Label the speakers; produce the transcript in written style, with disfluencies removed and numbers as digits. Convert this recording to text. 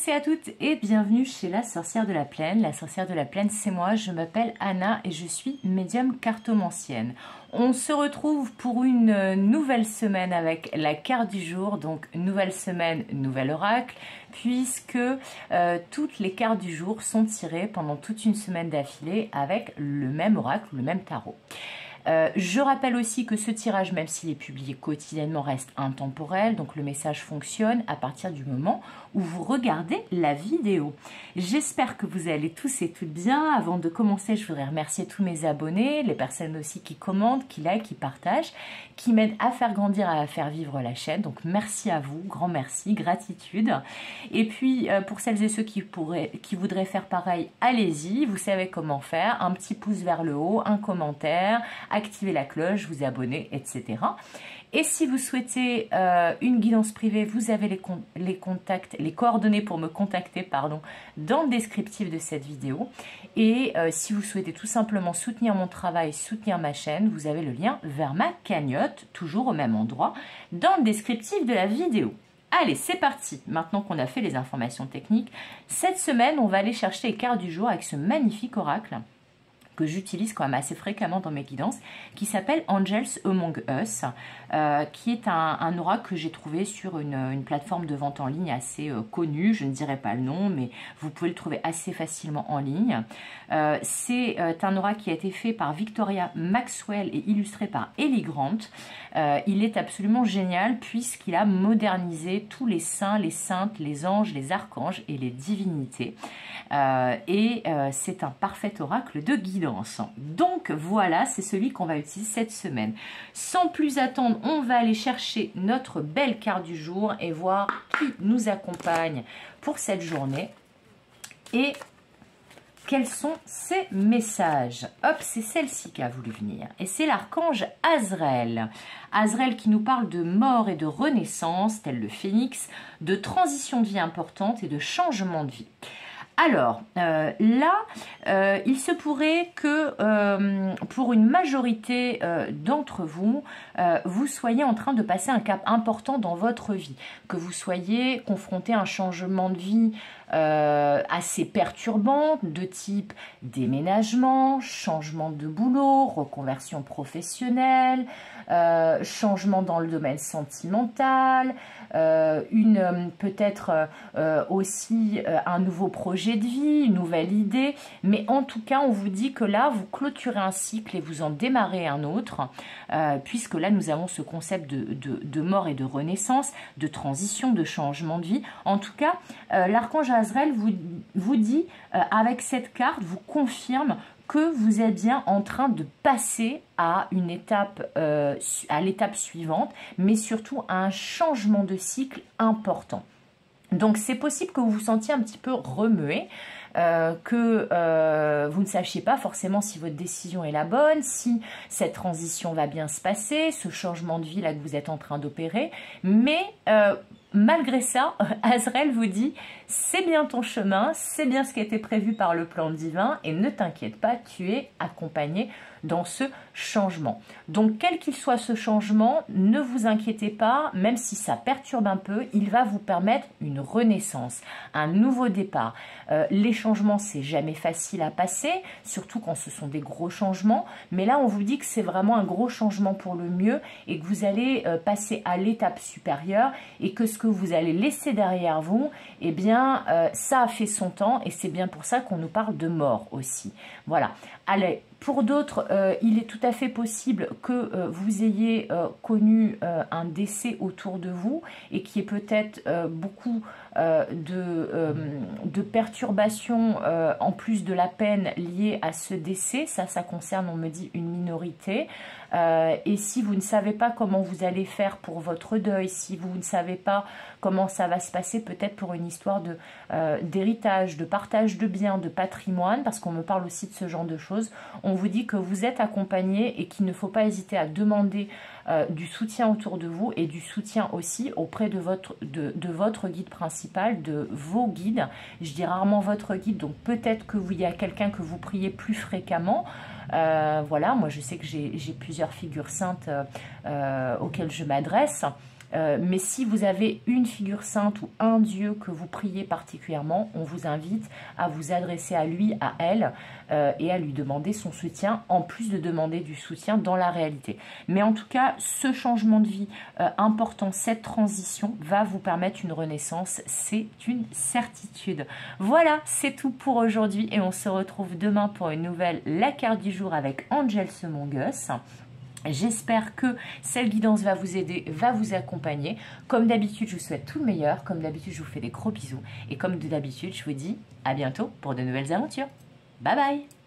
Speaker 1: tous et à toutes et bienvenue chez la sorcière de la plaine. La sorcière de la plaine, c'est moi, je m'appelle Anna et je suis médium cartomancienne. On se retrouve pour une nouvelle semaine avec la carte du jour, donc nouvelle semaine, nouvel oracle, puisque toutes les cartes du jour sont tirées pendant toute une semaine d'affilée avec le même oracle, le même tarot. Je rappelle aussi que ce tirage, même s'il est publié quotidiennement, reste intemporel, donc le message fonctionne à partir du moment où vous regardez la vidéo. J'espère que vous allez tous et toutes bien. Avant de commencer, je voudrais remercier tous mes abonnés, les personnes aussi qui commentent, qui likent, qui partagent, qui m'aident à faire grandir, à faire vivre la chaîne. Donc merci à vous, grand merci, gratitude. Et puis pour celles et ceux qui voudraient faire pareil, allez-y, vous savez comment faire, un petit pouce vers le haut, un commentaire, activer la cloche, vous abonner, etc. Et si vous souhaitez une guidance privée, vous avez les coordonnées pour me contacter, dans le descriptif de cette vidéo. Et si vous souhaitez tout simplement soutenir mon travail, soutenir ma chaîne, vous avez le lien vers ma cagnotte, toujours au même endroit, dans le descriptif de la vidéo. Allez, c'est parti. Maintenant qu'on a fait les informations techniques, cette semaine, on va aller chercher les cartes du jour avec ce magnifique oracle que j'utilise quand même assez fréquemment dans mes guidances, qui s'appelle Angels Among Us, qui est un oracle que j'ai trouvé sur une plateforme de vente en ligne assez connue, je ne dirai pas le nom, mais vous pouvez le trouver assez facilement en ligne. C'est un oracle qui a été fait par Victoria Maxwell et illustré par Ellie Grant. Il est absolument génial puisqu'il a modernisé tous les saints, les saintes, les anges, les archanges et les divinités. C'est un parfait oracle de guidance. Donc voilà, c'est celui qu'on va utiliser cette semaine. Sans plus attendre, on va aller chercher notre belle carte du jour et voir qui nous accompagne pour cette journée et quels sont ces messages. Hop, c'est celle-ci qui a voulu venir et c'est l'archange Azraël. Azraël qui nous parle de mort et de renaissance, tel le phénix, de transition de vie importante et de changement de vie. Alors, là, il se pourrait que pour une majorité d'entre vous, vous soyez en train de passer un cap important dans votre vie, que vous soyez confronté à un changement de vie assez perturbant, de type déménagement, changement de boulot, reconversion professionnelle, changement dans le domaine sentimental, peut-être aussi un nouveau projet de vie, une nouvelle idée, mais en tout cas on vous dit que là vous clôturez un cycle et vous en démarrez un autre, puisque là nous avons ce concept de mort et de renaissance, de transition, de changement de vie. En tout cas l'archange Azraël vous dit, avec cette carte, vous confirme que vous êtes bien en train de passer à une étape, à l'étape suivante, mais surtout à un changement de cycle important. Donc c'est possible que vous vous sentiez un petit peu remué, que vous ne sachiez pas forcément si votre décision est la bonne, si cette transition va bien se passer, ce changement de vie là que vous êtes en train d'opérer, mais malgré ça, Azraël vous dit, c'est bien ton chemin, c'est bien ce qui a été prévu par le plan divin et ne t'inquiète pas, tu es accompagné dans ce changement. Donc, quel qu'il soit ce changement, ne vous inquiétez pas, même si ça perturbe un peu, il va vous permettre une renaissance, un nouveau départ. Les changements, c'est jamais facile à passer, surtout quand ce sont des gros changements, mais là, on vous dit que c'est vraiment un gros changement pour le mieux et que vous allez passer à l'étape supérieure et que ce que vous allez laisser derrière vous, eh bien, ça a fait son temps et c'est bien pour ça qu'on nous parle de mort aussi. Voilà. Allez, pour d'autres, il est tout à fait possible que vous ayez connu un décès autour de vous et qu'il y ait peut-être beaucoup de perturbations en plus de la peine liée à ce décès. Ça concerne, on me dit, une minorité. Et si vous ne savez pas comment vous allez faire pour votre deuil, si vous ne savez pas comment ça va se passer, peut-être pour une histoire d'héritage, de partage de biens, de patrimoine, parce qu'on me parle aussi de ce genre de choses, on vous dit que vous êtes accompagné et qu'il ne faut pas hésiter à demander du soutien autour de vous et du soutien aussi auprès de votre guide principal, de vos guides. Je dis rarement votre guide, donc peut-être qu'il y a quelqu'un que vous priez plus fréquemment. Voilà, moi je sais que j'ai plusieurs figures saintes auxquelles je m'adresse. Mais si vous avez une figure sainte ou un Dieu que vous priez particulièrement, on vous invite à vous adresser à lui, à elle, et à lui demander son soutien, en plus de demander du soutien dans la réalité. Mais en tout cas, ce changement de vie important, cette transition, va vous permettre une renaissance, c'est une certitude. Voilà, c'est tout pour aujourd'hui et on se retrouve demain pour une nouvelle La Carte du jour avec Angel Semongus. J'espère que cette guidance va vous aider, va vous accompagner. Comme d'habitude, je vous souhaite tout le meilleur. Comme d'habitude, je vous fais des gros bisous. Et comme d'habitude, je vous dis à bientôt pour de nouvelles aventures. Bye bye!